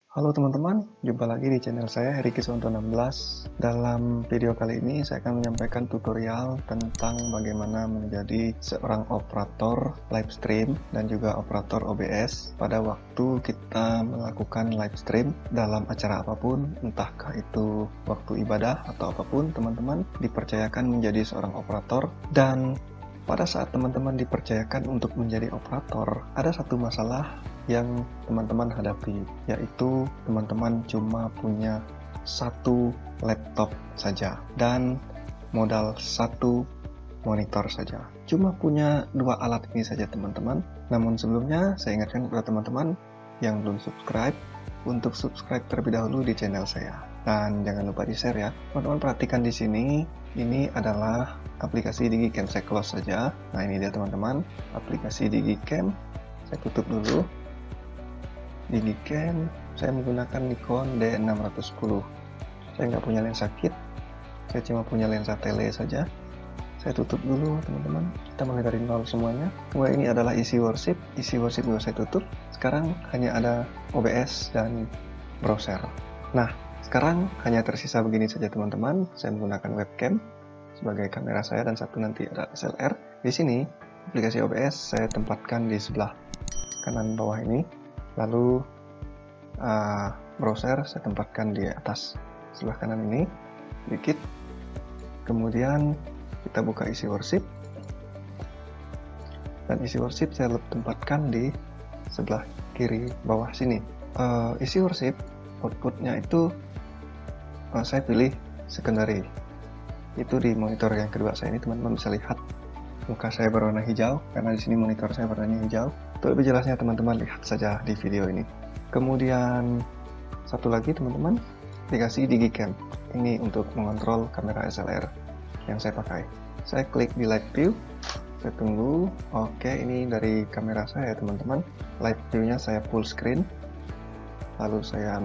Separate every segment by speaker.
Speaker 1: Halo teman-teman, jumpa lagi di channel saya Rikiswanto16. Dalam video kali ini saya akan menyampaikan tutorial tentang bagaimana menjadi seorang operator live stream dan juga operator OBS pada waktu kita melakukan live stream dalam acara apapun, entahkah itu waktu ibadah atau apapun. Teman-teman dipercayakan menjadi seorang operator, dan pada saat teman-teman dipercayakan untuk menjadi operator, ada satu masalah yang teman-teman hadapi, yaitu teman-teman cuma punya satu laptop saja dan modal satu monitor saja. Cuma punya dua alat ini saja teman-teman. Namun sebelumnya saya ingatkan kepada teman-teman yang belum subscribe untuk subscribe terlebih dahulu di channel saya. Dan jangan lupa di-share ya. Teman-teman perhatikan di sini, ini adalah aplikasi DigiCam. Saya close saja. Nah, ini dia teman-teman, aplikasi DigiCam. Saya tutup dulu. DigiCam, saya menggunakan Nikon D610. Saya nggak punya lensa kit, saya cuma punya lensa tele saja. Saya tutup dulu teman-teman, kita mulai dari nol semuanya. Kemudian ini adalah isi worship juga saya tutup. Sekarang hanya ada OBS dan browser. Nah, sekarang hanya tersisa begini saja teman-teman. Saya menggunakan webcam sebagai kamera saya dan satu nanti ada SLR. Di sini aplikasi OBS saya tempatkan di sebelah kanan bawah ini. Lalu browser saya tempatkan di atas sebelah kanan ini dikit. Kemudian kita buka isi worship, dan isi worship saya tempatkan di sebelah kiri bawah sini. Isi worship outputnya itu saya pilih secondary. Itu di monitor yang kedua saya ini, teman-teman bisa lihat muka saya berwarna hijau karena di sini monitor saya warnanya hijau. Untuk lebih jelasnya teman-teman lihat saja di video ini. Kemudian satu lagi teman-teman, aplikasi DigiCam. Ini untuk mengontrol kamera SLR yang saya pakai. Saya klik di live view, saya tunggu. Oke, ini dari kamera saya teman-teman. Live view-nya saya full screen. Lalu saya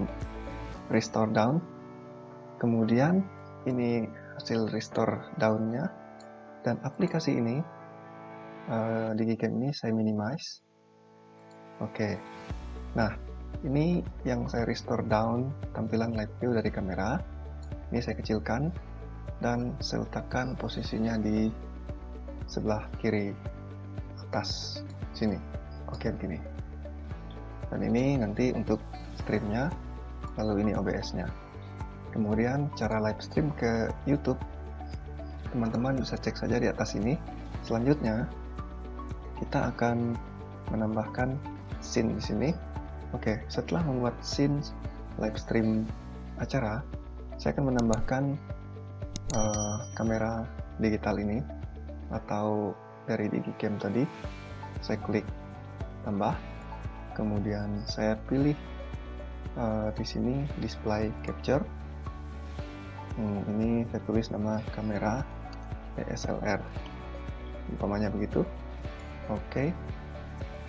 Speaker 1: restore down. Kemudian ini hasil restore down-nya. Dan aplikasi ini, DigiCam ini saya minimize. Oke. Nah, ini yang saya restore down tampilan live view dari kamera. Ini saya kecilkan dan saya letakkan posisinya di sebelah kiri atas sini. Oke, begini. Dan ini nanti untuk streamnya, lalu ini OBS-nya. Kemudian cara live stream ke YouTube, teman-teman bisa cek saja di atas ini. Selanjutnya kita akan menambahkan scene di sini. Oke, setelah membuat scene live stream acara, saya akan menambahkan kamera digital ini atau dari DigiCam tadi. Saya klik tambah, kemudian saya pilih di sini display capture. Ini saya tulis nama kamera DSLR, umpamanya begitu. Oke.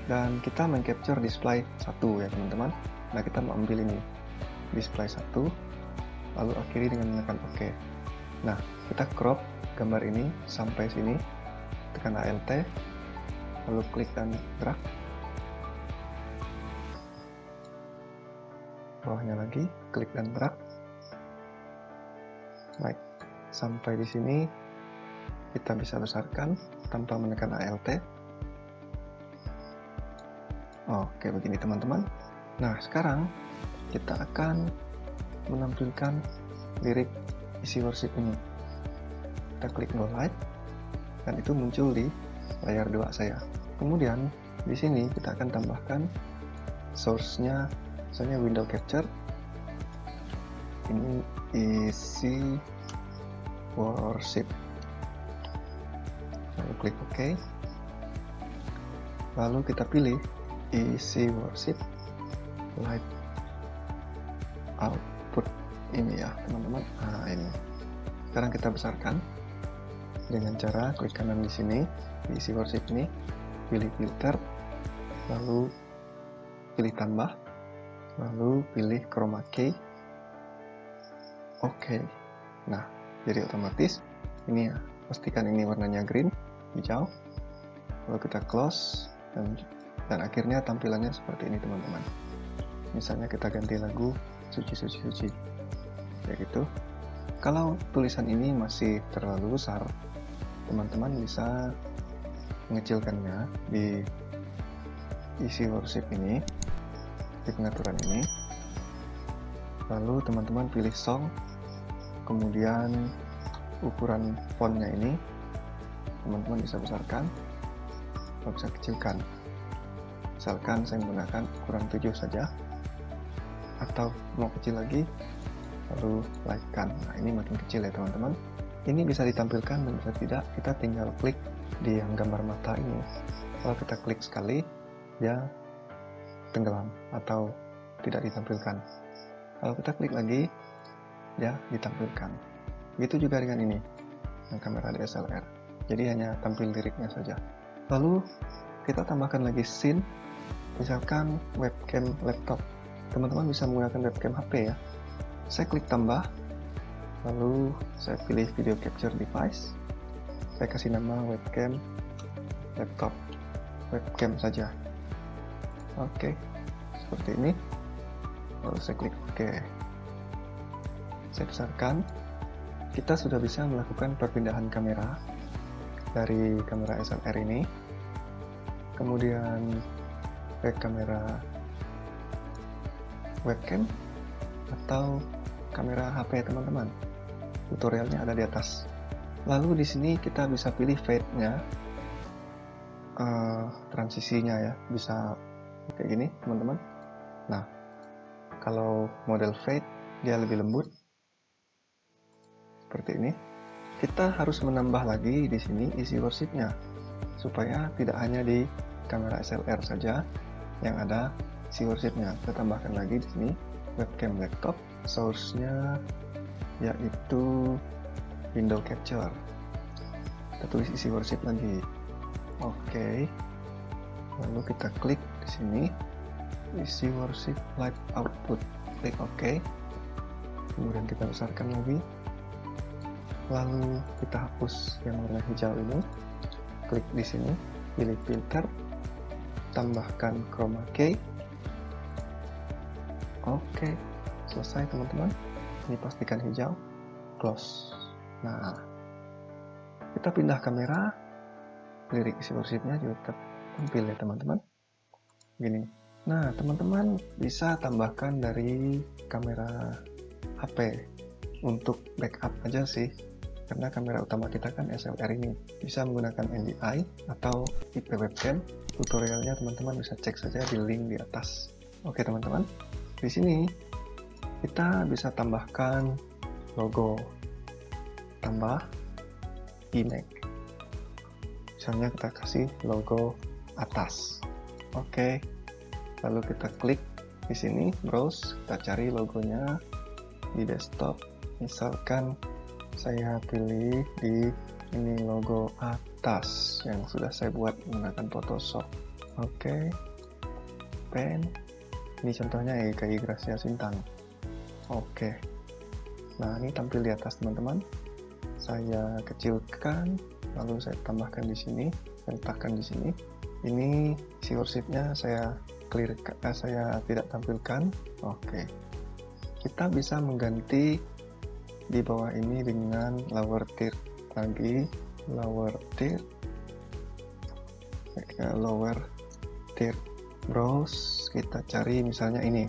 Speaker 1: Dan kita meng-capture display 1 ya teman-teman. Nah, kita mau ambil ini display 1, lalu akhiri dengan menekan OK. Nah, kita crop gambar ini sampai sini, tekan Alt, lalu klik dan drag. Bawahnya lagi, klik dan drag. Baik, sampai di sini kita bisa besarkan tanpa menekan Alt. Oke, begini teman-teman. Nah, sekarang kita akan menampilkan lirik isi worship ini. Kita klik go live dan itu muncul di layar 2 saya. Kemudian di sini kita akan tambahkan source-nya, misalnya window capture. Ini isi worship. Lalu klik OK. Lalu kita pilih isi worship live output ini ya teman-teman. Nah, ini sekarang kita besarkan dengan cara klik kanan di sini di isi worship ini, pilih filter, lalu pilih tambah, lalu pilih chroma key. Oke. Nah, jadi otomatis ini ya, pastikan ini warnanya green, hijau. Lalu kita close dan akhirnya tampilannya seperti ini teman-teman. Misalnya kita ganti lagu Suci Suci Suci, kayak gitu. Kalau tulisan ini masih terlalu besar, teman-teman bisa mengecilkannya di isi worship ini, di pengaturan ini. Lalu teman-teman pilih song, kemudian ukuran fontnya ini teman-teman bisa besarkan atau bisa kecilkan. Misalkan saya menggunakan ukuran 7 saja, atau mau kecil lagi lalu lightkan. Nah, ini makin kecil ya teman-teman. Ini bisa ditampilkan dan bisa tidak, kita tinggal klik di yang gambar mata ini. Kalau kita klik sekali, dia tenggelam atau tidak ditampilkan. Kalau kita klik lagi, dia ditampilkan. Begitu juga dengan ini, yang kamera DSLR. Jadi hanya tampil liriknya saja. Lalu kita tambahkan lagi scene, misalkan webcam laptop. Teman-teman bisa menggunakan webcam HP ya. Saya klik tambah, lalu saya pilih video capture device. Saya kasih nama webcam laptop, webcam saja. Oke, seperti ini. Lalu saya klik OK. Saya besarkan. Kita sudah bisa melakukan perpindahan kamera dari kamera SLR ini, kemudian ke kamera webcam atau kamera HP teman-teman. Tutorialnya ada di atas. Lalu di sini kita bisa pilih fade-nya, transisinya ya, bisa kayak gini teman-teman. Nah, kalau model fade dia lebih lembut seperti ini. Kita harus menambah lagi di sini isi worship-nya supaya tidak hanya di kamera SLR saja yang ada isi worship-nya. Kita tambahkan lagi di sini webcam laptop, source-nya yaitu window capture. Kita tulis isi worship lagi. Oke. Lalu kita klik di sini isi worship live output. Klik OK. Kemudian kita besarkan lagi. Lalu kita hapus yang warna hijau ini. Klik di sini, pilih filter, tambahkan chroma key. Oke, selesai teman-teman. Ini pastikan hijau, close. Nah, kita pindah kamera, lirik isi worship-nya juga tampil ya teman-teman. Gini. Nah, teman-teman bisa tambahkan dari kamera HP untuk backup aja sih. Karena kamera utama kita kan SLR ini. Bisa menggunakan NDI atau IP webcam. Tutorialnya teman-teman bisa cek saja di link di atas. Oke teman-teman. Di sini kita bisa tambahkan logo, tambah image. Misalnya kita kasih logo atas. Oke. Lalu kita klik di sini, browse, kita cari logonya di desktop. Misalkan saya pilih di ini logo atas yang sudah saya buat menggunakan Photoshop. Oke. Pen. Ini contohnya GKI Gracia Sintang. Oke. Nah, ini tampil di atas teman-teman. Saya kecilkan, lalu saya tambahkan di sini, saya letakkan di sini. Ini isi worship-nya saya clear, saya tidak tampilkan. Oke. Kita bisa mengganti di bawah ini dengan lower tier lagi, lower tier, browse, kita cari misalnya ini.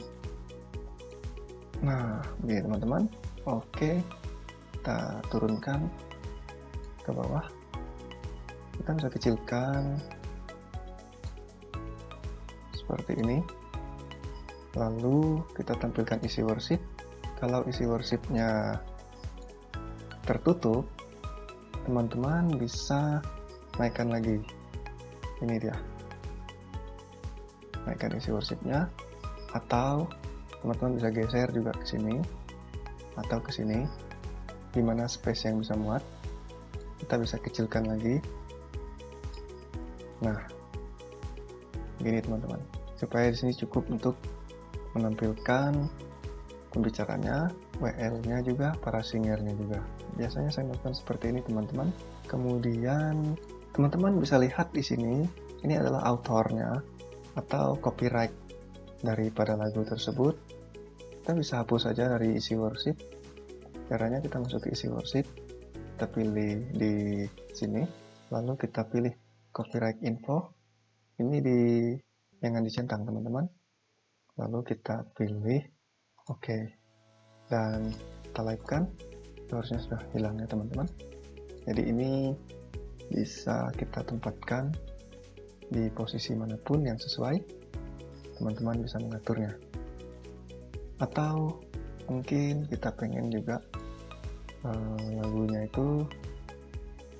Speaker 1: Nah, begini teman-teman. Oke, kita turunkan ke bawah. Kita bisa kecilkan seperti ini. Lalu kita tampilkan isi worship. Kalau isi worship-nya tertutup, teman-teman bisa naikkan lagi. Ini dia. Naikkan isi worship-nya, atau teman-teman bisa geser juga ke sini atau ke sini, dimana space yang bisa muat. Kita bisa kecilkan lagi. Nah, gini teman-teman, supaya di sini cukup untuk menampilkan pembicaranya, WL-nya juga, para singernya juga. Biasanya saya melakukan seperti ini teman-teman. Kemudian teman-teman bisa lihat di sini, ini adalah autornya atau copyright daripada lagu tersebut, kita bisa hapus saja dari isi worship. Caranya kita masuk ke isi worship, kita pilih di sini, lalu kita pilih copyright info, ini jangan dicentang teman-teman, lalu kita pilih OK, dan kita like-kan. Harusnya sudah hilang ya teman-teman. Jadi ini bisa kita tempatkan di posisi manapun yang sesuai, teman-teman bisa mengaturnya. Atau mungkin kita pengen juga lagunya itu,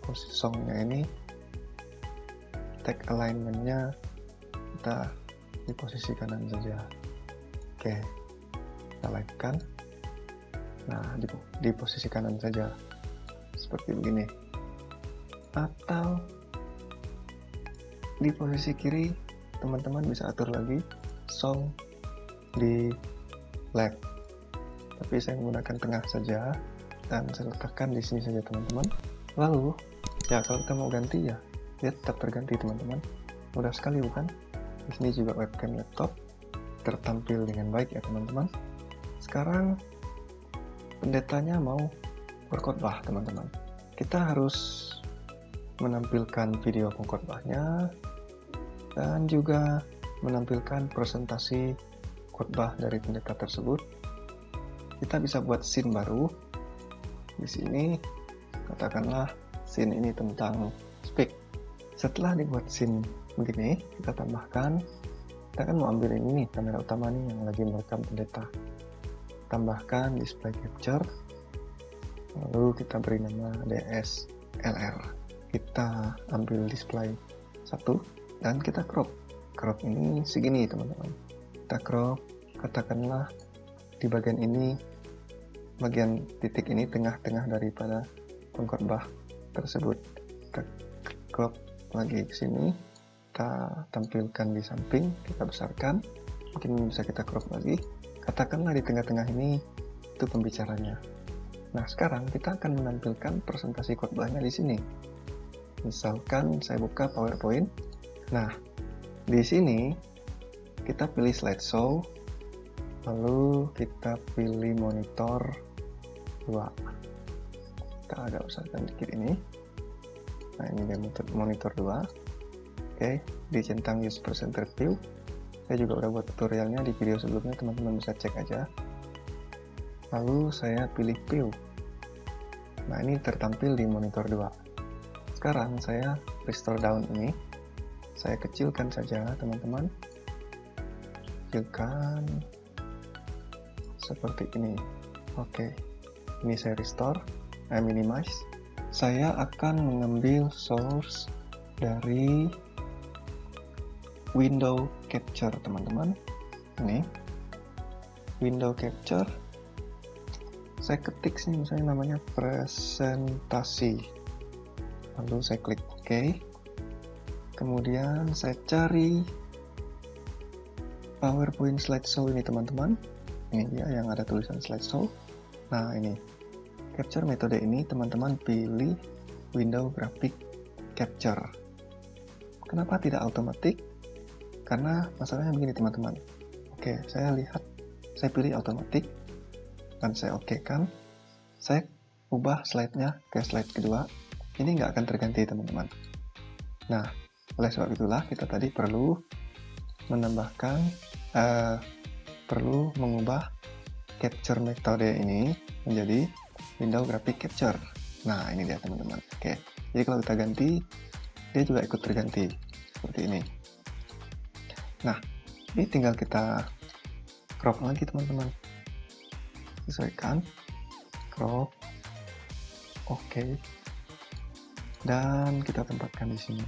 Speaker 1: posisi songnya ini, tag alignmentnya kita di posisi kanan saja. Oke, kita like-kan. Nah, di posisi kanan saja seperti begini. Atau di posisi kiri, teman-teman bisa atur lagi song di left. Tapi saya menggunakan tengah saja dan saya letakkan di sini saja teman-teman. Lalu ya kalau kita mau ganti ya dia tetap terganti teman-teman. Mudah sekali bukan? Di sini juga webcam laptop tertampil dengan baik ya teman-teman. Sekarang pendetanya mau berkhotbah teman-teman. Kita harus menampilkan video pengkhotbahnya dan juga menampilkan presentasi khotbah dari pendeta tersebut. Kita bisa buat scene baru. Di sini katakanlah scene ini tentang speak. Setelah dibuat scene begini, kita tambahkan, kita kan mau ambil ini nih, kamera utama nih yang lagi merekam pendeta. Tambahkan display capture, lalu kita beri nama DSLR. Kita ambil display 1 dan kita crop. Crop ini segini teman-teman. Kita crop, katakanlah di bagian ini, bagian titik ini tengah-tengah daripada pengkhotbah tersebut. Kita crop lagi ke sini, kita tampilkan di samping, kita besarkan, mungkin bisa kita crop lagi. Katakanlah di tengah-tengah ini itu pembicaranya. Nah, sekarang kita akan menampilkan presentasi khotbahnya di sini. Misalkan saya buka PowerPoint. Nah, di sini kita pilih slideshow, lalu kita pilih monitor 2. Kita agak besarkan dikit ini. Nah, ini dia monitor 2. Oke, dicentang use presenter view. Saya juga udah buat tutorialnya di video sebelumnya, teman-teman bisa cek aja. Lalu saya pilih view. Nah, ini tertampil di monitor 2. Sekarang saya restore down ini. Saya kecilkan saja, teman-teman. Kecilkan seperti ini. Oke. Ini saya restore, saya minimize. Saya akan mengambil source dari window capture teman-teman. Ini window capture, saya ketik sini misalnya namanya presentasi, lalu saya klik OK, kemudian saya cari PowerPoint slideshow ini teman-teman. Ini dia yang ada tulisan slideshow. Nah, ini capture metode ini teman-teman pilih window graphic capture. Kenapa tidak otomatis? Karena masalahnya begini teman-teman. Oke, saya pilih otomatis dan saya OK kan. Saya ubah slide-nya ke slide kedua. Ini nggak akan terganti teman-teman. Nah, oleh sebab itulah kita tadi perlu menambahkan, perlu mengubah capture metode ini menjadi window graphic capture. Nah, ini dia teman-teman. Oke, jadi kalau kita ganti, dia juga ikut terganti seperti ini. Nah, ini tinggal kita crop lagi teman-teman. Sesuaikan, crop, OK, dan kita tempatkan di sini.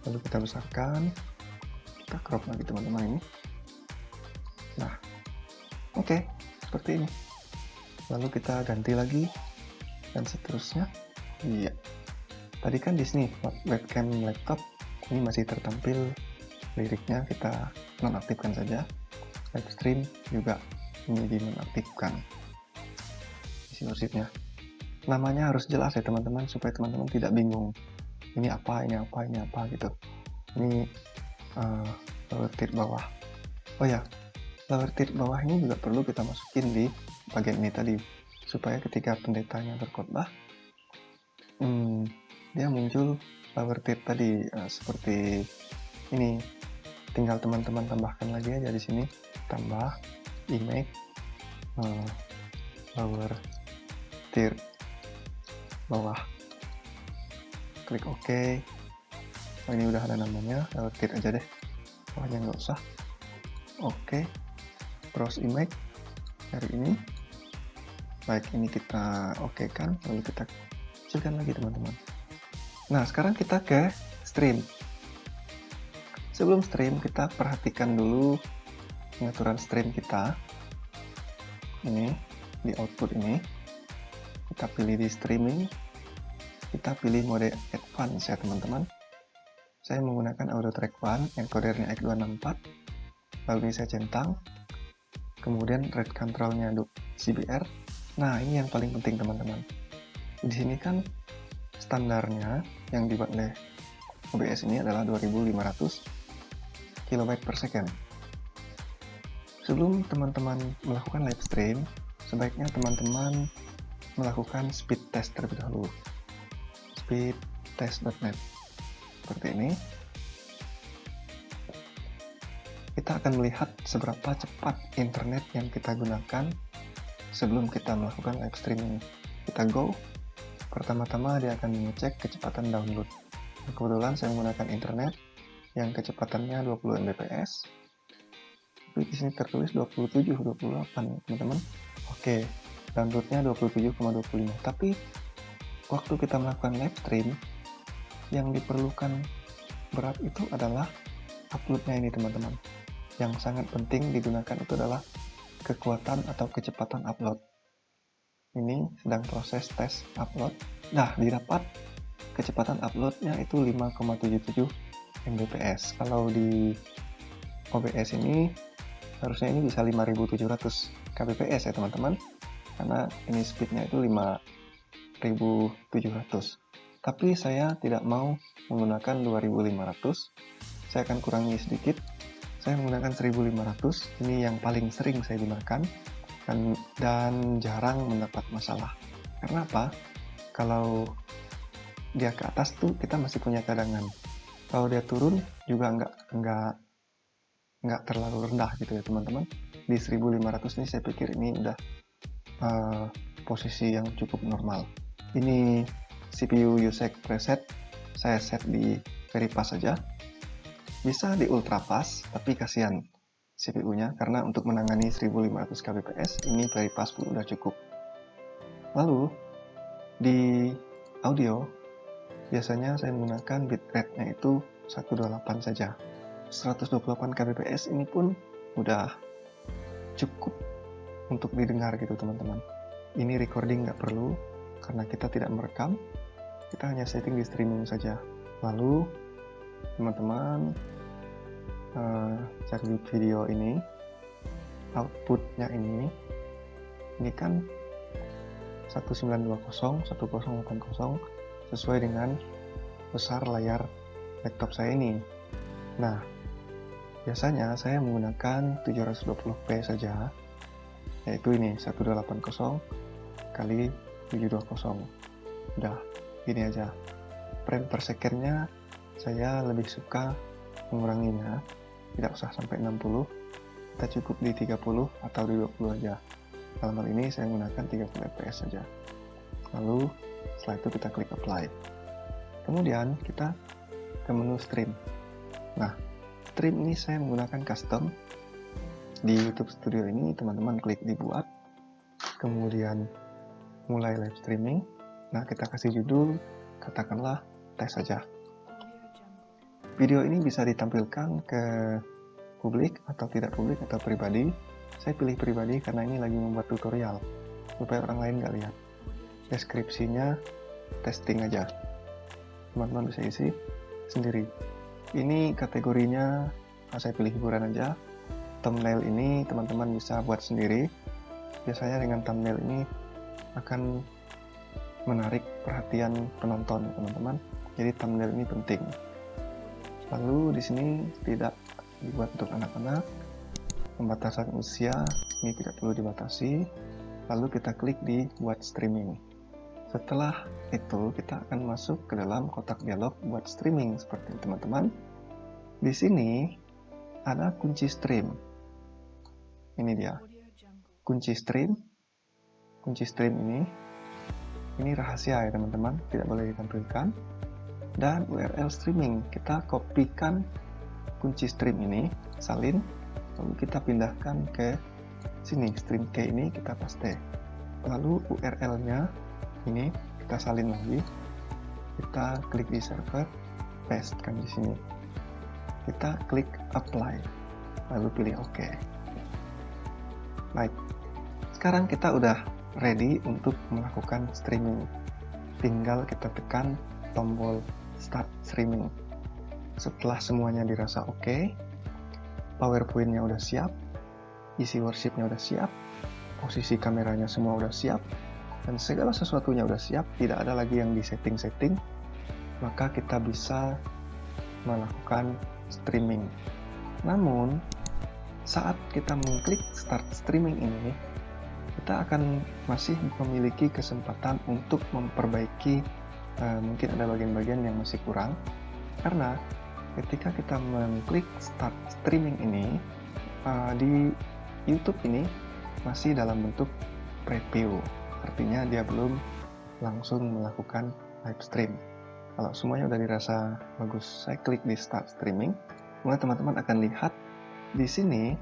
Speaker 1: Lalu kita besarkan, kita crop lagi teman-teman ini. Nah, OK, seperti ini. Lalu kita ganti lagi dan seterusnya. Iya. Tadi kan di sini webcam laptop ini masih tertampil liriknya, kita nonaktifkan saja. Live stream juga ini dinonaktifkan. Isi worshipnya. Namanya harus jelas ya teman-teman, supaya teman-teman tidak bingung. Ini apa gitu. Ini titik bawah. Oh ya, lower third bawah ini juga perlu kita masukin di bagian ini tadi, supaya ketika pendetanya berkhotbah, dia muncul lower third tadi, seperti ini. Tinggal teman-teman tambahkan lagi aja di sini, tambah image lower third bawah, klik OK. Oh, ini udah ada namanya, lower third aja deh, bawahnya nggak usah. OK, browse image, cari ini. Baik, ini kita OK kan, lalu kita kecilkan lagi teman-teman. Nah, sekarang kita ke stream. Sebelum stream, kita perhatikan dulu pengaturan stream kita. Ini di output ini, kita pilih di streaming, kita pilih mode advance ya teman-teman. Saya menggunakan audio track 1, encodernya X264, lalu ini saya centang, kemudian rate controlnya CBR. Nah, ini yang paling penting teman-teman. Di sini kan standarnya yang dibuat oleh OBS ini adalah 2500 KB per second. Sebelum teman-teman melakukan live stream, sebaiknya teman-teman melakukan speed test terlebih dahulu. Speedtest.net seperti ini. Kita akan melihat seberapa cepat internet yang kita gunakan sebelum kita melakukan live streaming. Kita go. Pertama-tama dia akan mengecek kecepatan download. Kebetulan saya menggunakan internet yang kecepatannya 20 Mbps. Tapi di sini tertulis 27-28 teman-teman. Oke, downloadnya 27,25. Tapi waktu kita melakukan live stream, yang diperlukan berat itu adalah uploadnya ini teman-teman. Yang sangat penting digunakan itu adalah kekuatan atau kecepatan upload. Ini sedang proses tes upload. Nah, didapat kecepatan uploadnya itu 5,77 Mbps. Kalau di OBS ini harusnya ini bisa 5700 kbps ya teman-teman, karena ini speednya itu 5700. Tapi saya tidak mau menggunakan 2500, saya akan kurangi sedikit. Saya menggunakan 1500, ini yang paling sering saya gunakan dan jarang mendapat masalah. Karena apa? Kalau dia ke atas tuh kita masih punya cadangan. Kalau dia turun juga nggak terlalu rendah gitu ya teman-teman. Di 1500 ini saya pikir ini udah posisi yang cukup normal. Ini CPU usage preset, saya set di very fast saja. Bisa di ultra fast, tapi kasihan CPU-nya karena untuk menangani 1500 kbps ini very fast pun udah cukup. Lalu di audio biasanya saya menggunakan bitrate-nya itu 128 saja. 128 kbps ini pun udah cukup untuk didengar gitu teman-teman. Ini recording nggak perlu karena kita tidak merekam, kita hanya setting di streaming saja. Lalu teman-teman cari video ini, outputnya ini kan 1920 1080 sesuai dengan besar layar laptop saya ini. Nah, biasanya saya menggunakan 720p saja, yaitu ini 1080 kali 720. Udah, gini aja. Frame per secondnya saya lebih suka menguranginya, tidak usah sampai 60, kita cukup di 30 atau di 20 aja. Dalam hal ini saya menggunakan 30 fps saja. Lalu setelah itu kita klik apply. Kemudian kita ke menu stream. Nah, stream ini saya menggunakan custom. Di YouTube Studio ini teman-teman klik dibuat, kemudian mulai live streaming. Nah, kita kasih judul, katakanlah tes saja. Video ini bisa ditampilkan ke publik atau tidak publik atau pribadi. Saya pilih pribadi karena ini lagi membuat tutorial supaya orang lain nggak lihat. Deskripsinya testing aja, teman-teman bisa isi sendiri. Ini kategorinya saya pilih hiburan aja. Thumbnail ini teman-teman bisa buat sendiri. Biasanya dengan thumbnail ini akan menarik perhatian penonton teman-teman. Jadi thumbnail ini penting. Lalu di sini tidak dibuat untuk anak-anak. pembatasan usia ini tidak perlu dibatasi. Lalu kita klik di buat streaming. Setelah itu kita akan masuk ke dalam kotak dialog buat streaming seperti ini teman-teman. Di sini ada kunci stream. Ini dia. Kunci stream. Kunci stream ini rahasia ya teman-teman, tidak boleh ditampilkan. Dan URL streaming, kita kopikan kunci stream ini, salin, lalu kita pindahkan ke sini, stream key ini kita paste. Lalu URL-nya ini kita salin lagi, kita klik di server, pastekan di sini. Kita klik apply, lalu pilih OK. Baik, sekarang kita udah ready untuk melakukan streaming. Tinggal kita tekan tombol start streaming. Setelah semuanya dirasa oke, PowerPoint-nya udah siap, isi worship-nya udah siap, posisi kameranya semua udah siap, dan segala sesuatunya udah siap, tidak ada lagi yang di setting-setting, maka kita bisa melakukan streaming. Namun, saat kita mengklik start streaming ini, kita akan masih memiliki kesempatan untuk memperbaiki, mungkin ada bagian-bagian yang masih kurang, karena ketika kita mengklik start streaming ini, di YouTube ini masih dalam bentuk preview, artinya dia belum langsung melakukan live stream. Kalau semuanya udah dirasa bagus, saya klik di start streaming, maka teman-teman akan lihat di sini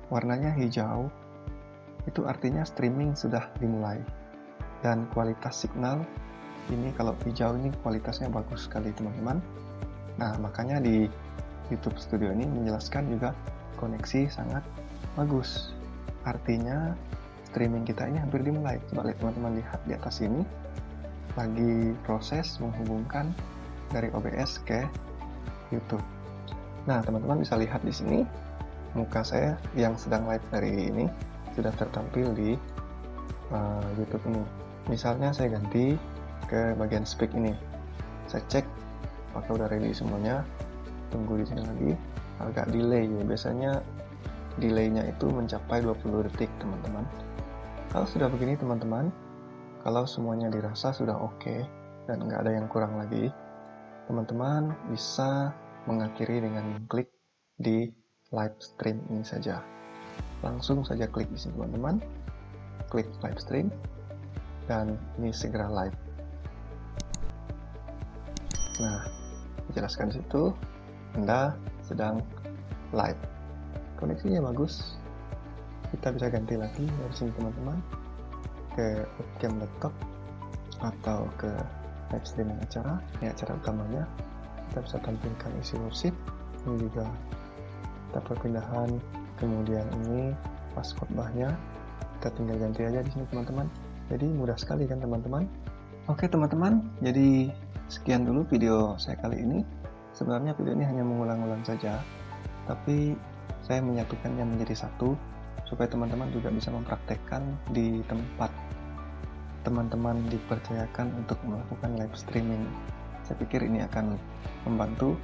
Speaker 1: warnanya hijau. Itu artinya streaming sudah dimulai, dan kualitas signal ini kalau hijau ini kualitasnya bagus sekali teman-teman. Nah, makanya di YouTube Studio ini menjelaskan juga koneksi sangat bagus, artinya streaming kita ini hampir dimulai. Coba teman-teman lihat di atas ini lagi proses menghubungkan dari OBS ke YouTube. Nah, teman-teman bisa lihat di sini muka saya yang sedang live dari ini sudah tertampil di YouTube ini. Misalnya saya ganti ke bagian speak ini, saya cek apakah udah ready semuanya. Tunggu di sini lagi, agak delay ya, biasanya delaynya itu mencapai 20 detik teman-teman. Kalau sudah begini teman-teman, kalau semuanya dirasa sudah oke dan nggak ada yang kurang lagi, teman-teman bisa mengakhiri dengan klik di live stream ini saja. Langsung saja klik di sini teman-teman, klik live stream, dan ini segera live. Nah, dijelaskan di situ Anda sedang live, koneksinya bagus. Kita bisa ganti lagi dari sini teman-teman ke webcam laptop atau ke live streaming acara. Ini acara utamanya, kita bisa tampilkan isi worship. Ini juga kita perpindahan. Kemudian ini pas khotbahnya, kita tinggal ganti aja di sini teman-teman. Jadi mudah sekali kan teman-teman. Oke teman-teman, jadi sekian dulu video saya kali ini. Sebenarnya video ini hanya mengulang-ulang saja, tapi saya menyatukannya menjadi satu supaya teman-teman juga bisa mempraktekkan di tempat teman-teman dipercayakan untuk melakukan live streaming. Saya pikir ini akan membantu,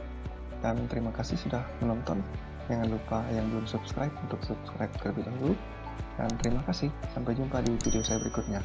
Speaker 1: dan terima kasih sudah menonton. Jangan lupa yang belum subscribe untuk subscribe terlebih dahulu. Dan terima kasih, sampai jumpa di video saya berikutnya.